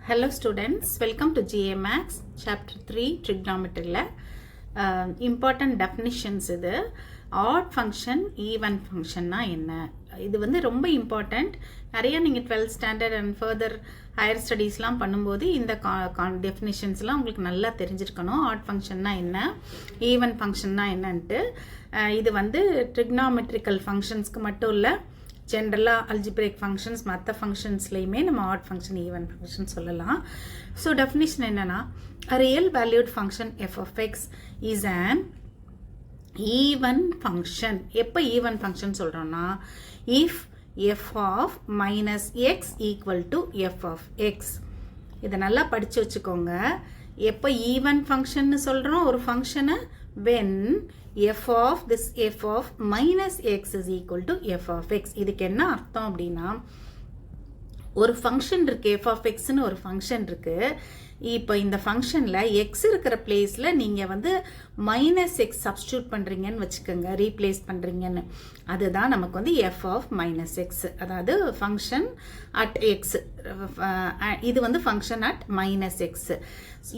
Hello students, welcome to GA Max Chapter 3 Trigonometry important definitions இது odd function even function என்ன இது வந்து ரொம்ப important நிறைய நீங்கள் 12th standard and further higher studiesலாம் பண்ணும்போது இந்த definitionsலாம் உங்களுக்கு நல்லா தெரிஞ்சிருக்கணும் odd functionனா என்ன even functionனா என்னன்ட்டு இது வந்து trigonometrical functionsக்கு மட்டும் இல்லை generally algebraic functions மற்ற functionsலையுமே நம்ம odd function even function சொல்லலாம் so definition என்னன்னா a real valued function f of x is an even function எப்போ even function சொல்றோம்னா if f of minus x equal to f of x இதை நல்லா படிச்சு வச்சுக்கோங்க எப்போ even function சொல்றோம் ஒரு ஃபங்க்ஷனை when f of minus x is equal to f of x இதுக்கு என்ன அர்த்தம் அப்படின்னா ஒரு ஃபங்க்ஷன் இருக்கு f of x ன்னு ஒரு ஃபங்க்ஷன் இருக்கு இப்போ இந்த ஃபங்க்ஷனில் x இருக்கிற பிளேஸில் நீங்கள் வந்து மைனஸ் எக்ஸ் சப்ஸ்டியூட் பண்ணுறீங்கன்னு வச்சுக்கோங்க ரீப்ளேஸ் பண்ணுறீங்கன்னு அதுதான் நமக்கு வந்து f of மைனஸ் எக்ஸ் அதாவது ஃபங்க்ஷன் அட் எக்ஸ் இது வந்து ஃபங்க்ஷன் அட் மைனஸ் எக்ஸ்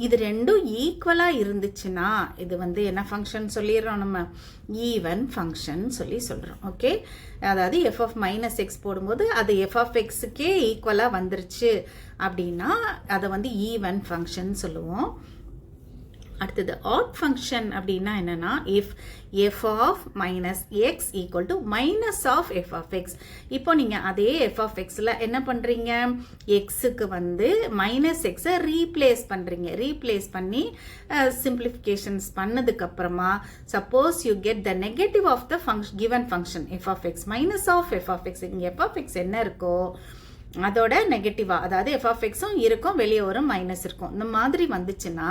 இது ரெண்டும் ஈக்குவலாக இருந்துச்சுன்னா இது வந்து என்ன ஃபங்க்ஷன் சொல்லிடுறோம் நம்ம ஈவன் ஃபங்க்ஷன் சொல்கிறோம் ஓகே அதாவது f of மைனஸ் எக்ஸ் போடும்போது அது f of எக்ஸுக்கே ஈக்குவலாக வந்துருச்சு அப்படின்னா அதை வந்து ஈவன் ஃபங்க்ஷன் சொல்லுவோம் அடுத்தது ஆட் ஃபங்க்ஷன் அப்படின்னா என்னன்னா if f of minus x equal to minus of f of x இப்போ நீங்கள் அதே f of xல என்ன பண்ணுறீங்க xக்கு வந்து மைனஸ் எக்ஸை ரீப்ளேஸ் பண்ணுறீங்க ரீப்ளேஸ் பண்ணி சிம்பிளிஃபிகேஷன்ஸ் பண்ணதுக்கப்புறமா suppose you get the negative of the function given function f of x minus of f of x இங்கே f of x என்ன இருக்கோ அதோட நெகட்டிவா அதாவது f of xம் இருக்கும் வெளியே ஒரு மைனஸ் இருக்கும் இந்த மாதிரி வந்துச்சுன்னா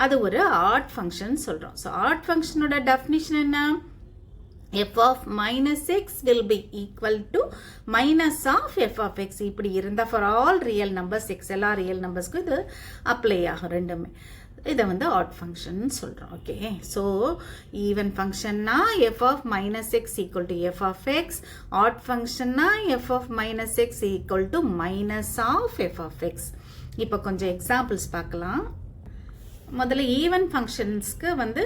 அது ஒரு ஆட் ஃபங்க்ஷன் சொல்றோம் ஸோ ஆட் ஃபங்க்ஷனோட டெஃபினிஷன் என்ன f of minus x will be equal to minus of f of x இப்படி இருந்தா for all real numbers x எல்லா ரியல் நம்பர்ஸ்க்கும் இது அப்ளை ஆகும் ரெண்டுமே இதை வந்து ஆட் ஃபங்க்ஷன் சொல்கிறோம் ஓகே ஸோ ஈவன் ஃபங்க்ஷன்னா f of minus x equal to f of x odd ஃபங்க்ஷன்னா f of minus x equal to minus of f of x இப்போ கொஞ்சம் எக்ஸாம்பிள்ஸ் பார்க்கலாம் முதல்ல ஈவன் ஃபங்க்ஷன்ஸ்க்கு வந்து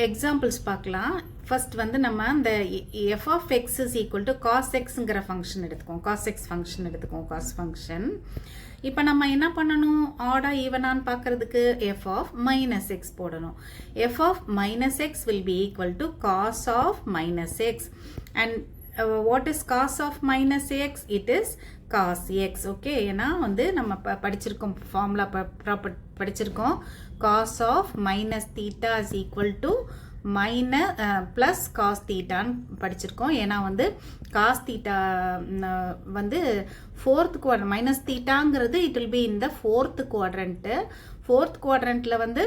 எக்ஸாம்பிள்ஸ் பார்க்கலாம் ஃபர்ஸ்ட் வந்து நம்ம இந்த f of x is equal to cos xங்கிற ஃபங்க்ஷன் எடுத்துக்கோம் cos x ஃபங்க்ஷன் எடுத்துக்கோம் cos ஃபங்க்ஷன் இப்போ நம்ம என்ன பண்ணணும் ஆடா ஈவனான்னு பார்க்கறதுக்கு f of minus x போடணும் f of minus x will be equal to cos of minus x and what is cos of minus x it is cos x okay ஏன்னா வந்து நம்ம படிச்சிருக்கோம் ஃபார்முலா படிச்சிருக்கோம் cos of minus theta is equal to plus cos thetaன்னு படிச்சிருக்கோம் ஏன்னா வந்து cos theta வந்து fourth quadrant minus thetaங்கிறது it will be in the fourth quadrantல வந்து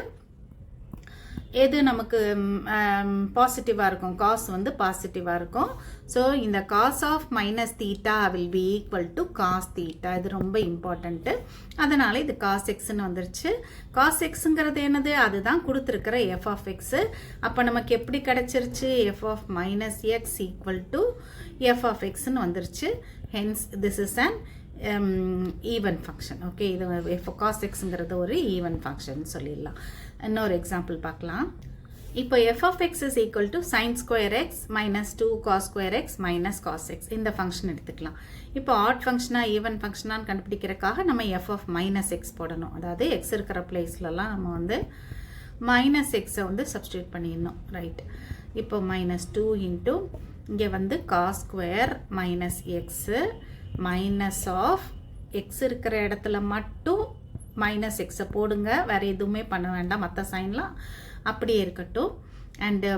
எது நமக்கு பாசிட்டிவாக இருக்கும் காஸ் வந்து பாசிட்டிவாக இருக்கும் ஸோ இந்த cos of minus theta will be equal to cos theta இது ரொம்ப இம்பார்ட்டண்ட்டு அதனால் இது காஸ் எக்ஸ்ன்னு வந்துருச்சு காஸ் எக்ஸுங்கிறது என்னது அதுதான் கொடுத்துருக்கிற எஃப் ஆஃப் எக்ஸு அப்போ நமக்கு எப்படி கிடச்சிருச்சு f of minus x equal to f of எக்ஸ்ன்னு வந்துருச்சு hence this is an even function okay இது cos xங்கிறது ஒரு ஈவன் ஃபங்க்ஷன் சொல்லிடலாம் இன்னொரு எக்ஸாம்பிள் பார்க்கலாம் இப்போ f of x is equal to sin square x minus 2 cos square x minus cos x இந்த ஃபங்க்ஷன் எடுத்துக்கலாம் இப்போ ஆட் ஃபங்க்ஷனா ஈவன் ஃபங்க்ஷனான்னு கண்டுபிடிக்கிறதுக்காக நம்ம f of minus x போடணும் அதாவது x இருக்கிற பிளேஸ்லலாம் நம்ம வந்து மைனஸ் எக்ஸை வந்து சப்ஸ்டியூட் பண்ணிடணும் ரைட் இப்போ மைனஸ் 2 இன்ட்டு இங்கே வந்து cos square minus x minus of x இருக்கிற இடத்துல மட்டும் மைனஸ் எக்ஸை போடுங்க வேறு எதுவுமே பண்ண வேண்டாம் மற்ற சைன்லாம் அப்படியே இருக்கட்டும் அண்டு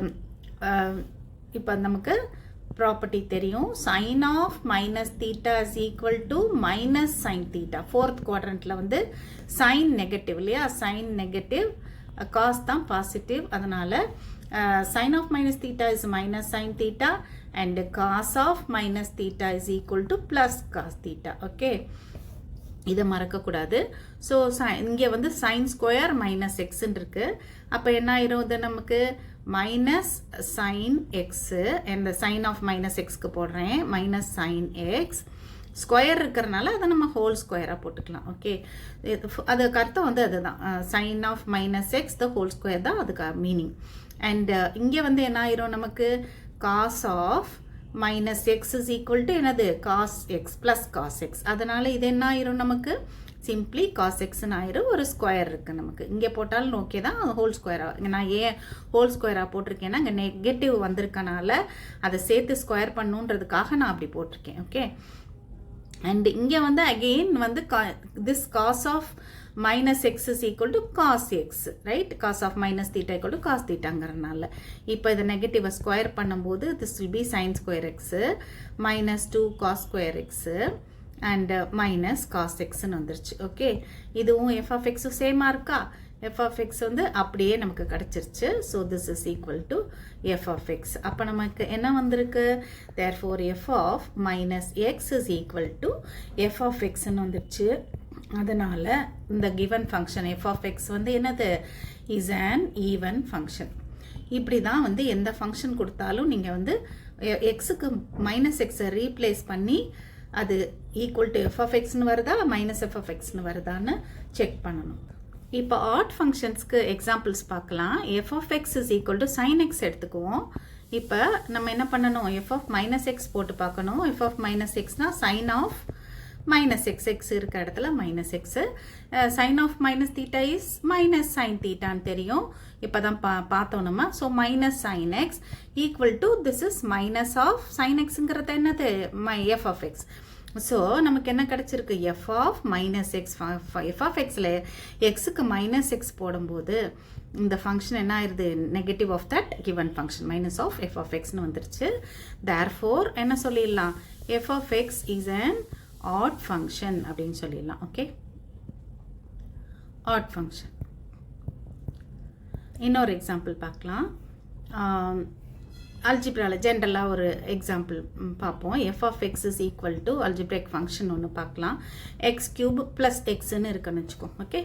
இப்போ நமக்கு ப்ராப்பர்ட்டி தெரியும் sine of minus theta is equal to minus sine theta fourth குவாட்ரண்ட்டில் வந்து சைன் நெகட்டிவ் இல்லையா சைன் நெகட்டிவ் காஸ் தான் பாசிட்டிவ் அதனால் sin of minus theta is minus sin theta and cos of minus theta is equal to plus cos theta okay இதை மறக்கக்கூடாது so இங்கே வந்து sine square minus எக்ஸ்ன்னு இருக்கு அப்போ என்ன ஆயிரும் இது நமக்கு மைனஸ் சைன் எக்ஸு இந்த சைன் ஆஃப் மைனஸ் எக்ஸ்க்கு போடுறேன் மைனஸ் சைன் எக்ஸ் ஸ்கொயர் இருக்கிறனால அதை நம்ம ஹோல் ஸ்கொயராக போட்டுக்கலாம். ஓகே, அதுக்கு அர்த்தம் வந்து அதுதான், sine of minus x the whole square தான் அதுக்கு மீனிங். அண்ட் இங்கே வந்து என்ன ஆயிரும் நமக்கு, cos of minus x is equal to என்னது, cos x plus cos x. அதனால இது என்ன ஆயிரும் நமக்கு, சிம்பிளி காஸ் எக்ஸ்ன்னு ஆயிரும். ஒரு ஸ்கொயர் இருக்குது நமக்கு, இங்கே போட்டாலும் ஓகே தான், ஹோல் ஸ்கொயராக. இங்கே நான் ஏன் ஹோல் ஸ்கொயராக போட்டிருக்கேன்னா இங்கே நெகட்டிவ் வந்திருக்கனால அதை சேர்த்து ஸ்கொயர் பண்ணுன்றதுக்காக நான் அப்படி போட்டிருக்கேன். ஓகே, அண்ட் இங்கே வந்து அகெயின் வந்து this cos of minus x is equal to cos x, right? Cos of minus theta equal to cos தீட்டாங்கிறனால இப்போ இதை நெகட்டிவை ஸ்கொயர் பண்ணும்போது this will be sine square x minus 2 cos square x and minus cos எக்ஸ்ன்னு வந்துருச்சு. Okay, இதுவும் F of எக்ஸும் சேமாக இருக்கா? எஃப் ஆஃப் எக்ஸ் வந்து அப்படியே நமக்கு கிடச்சிருச்சு. So this is equal to f of x. அப்போ நமக்கு என்ன வந்திருக்கு, therefore f of minus x is equal to f of எக்ஸ்ன்னு வந்துருச்சு. அதனால் இந்த given function f of x வந்து என்னது, இஸ் அன் ஈவன் ஃபங்க்ஷன். இப்படி தான் வந்து எந்த ஃபங்க்ஷன் கொடுத்தாலும் நீங்கள் வந்து எக்ஸுக்கு மைனஸ் எக்ஸை ரீப்ளேஸ் பண்ணி அது ஈக்குவல் டு எஃப் ஆஃப் எக்ஸ்னு வருதா மைனஸ் எஃப் ஆஃப் எக்ஸ்னு வருதான்னு செக் பண்ணணும். இப்போ ஆட் ஃபங்க்ஷன்ஸ்க்கு எக்ஸாம்பிள்ஸ் பார்க்கலாம். F of x is equal to sine x எடுத்துக்குவோம். இப்போ நம்ம என்ன பண்ணணும், எஃப் ஆஃப் மைனஸ் எக்ஸ் போட்டு பார்க்கணும். எஃப் ஆஃப் மைனஸ் எக்ஸ்னா sine of minus x, x இருக்க இடத்துல minus x, sine of minus theta is minus sine தீட்டான்னு தெரியும். இப்போ தான் பார்த்தோம் நம்ம. So minus sine x equal to this is minus of sine எக்ஸுங்கிறது என்னது, எஃப் ஆஃப் எக்ஸ். ஸோ நமக்கு என்ன கிடச்சிருக்கு, f of minus x. F of எக்ஸில் எக்ஸுக்கு மைனஸ் எக்ஸ் போடும்போது இந்த ஃபங்க்ஷன் என்ன ஆயிடுது, negative of that given function minus of f of எக்ஸ்னு வந்துருச்சு. தேர்ஃபோர் என்ன சொல்லிடலாம், f of x is an odd function அப்படின்னு சொல்லிடலாம். Okay, odd function. இன்னொரு எக்ஸாம்பிள் பார்க்கலாம். அல்ஜிப்ராவில் ஜென்ரலாக ஒரு எக்ஸாம்பிள் பார்ப்போம். F of x is equal to algebraic function ஒன்று பார்க்கலாம். எக்ஸ் கியூப் ப்ளஸ் எக்ஸ்ன்னு இருக்குன்னு வச்சுக்கோ. ஓகே,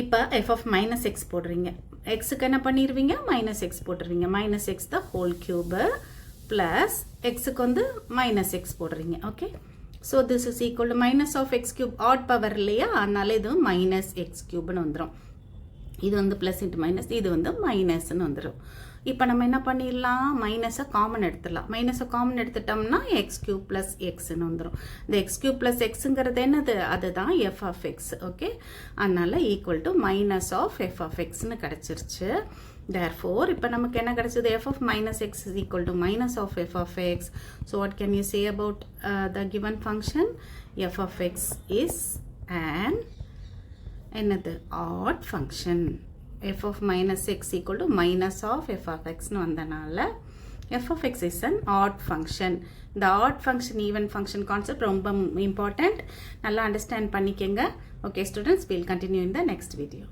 இப்போ எஃப் ஆஃப் மைனஸ் எக்ஸ் போடுறீங்க, எக்ஸுக்கு என்ன பண்ணிடுவீங்க, மைனஸ் எக்ஸ் போட்டுருவீங்க. Minus x the whole cube plus எக்ஸுக்கு வந்து மைனஸ் எக்ஸ் போடுறீங்க. Okay, so this is equal to minus of x cube, odd power இல்லையா, அதனால இது மைனஸ் எக்ஸ் கியூப்னு வந்துடும். இது வந்து ப்ளஸ் இன்ட்டு மைனஸ், இது வந்து மைனஸ்ன்னு வந்துடும். இப்போ நம்ம என்ன பண்ணிடலாம், மைனஸை காமன் எடுத்துடலாம். மைனஸை காமன் எடுத்துட்டோம்னா எக்ஸ் கியூப் ப்ளஸ் எக்ஸ்ன்னு வந்துடும். இந்த எக்ஸ் கியூப் ப்ளஸ் எக்ஸுங்கிறது என்னது, அதுதான் எஃப் ஆஃப் எக்ஸ். ஓகே, அதனால equal to minus of f of எக்ஸ்ன்னு கிடச்சிருச்சு. Therefore, இப்போ நமக்கு என்ன கிடைச்சது, f of minus x is equal to minus of f of x. So, what can you say about the given function? f of x is an another odd function. f of minus x equal to minus of f of x nu vandanaala f of x is an odd function. The odd function even function concept ரொம்ப important. நல்லா understand பண்ணிக்கங்க. Okay students, we'll continue in the next video.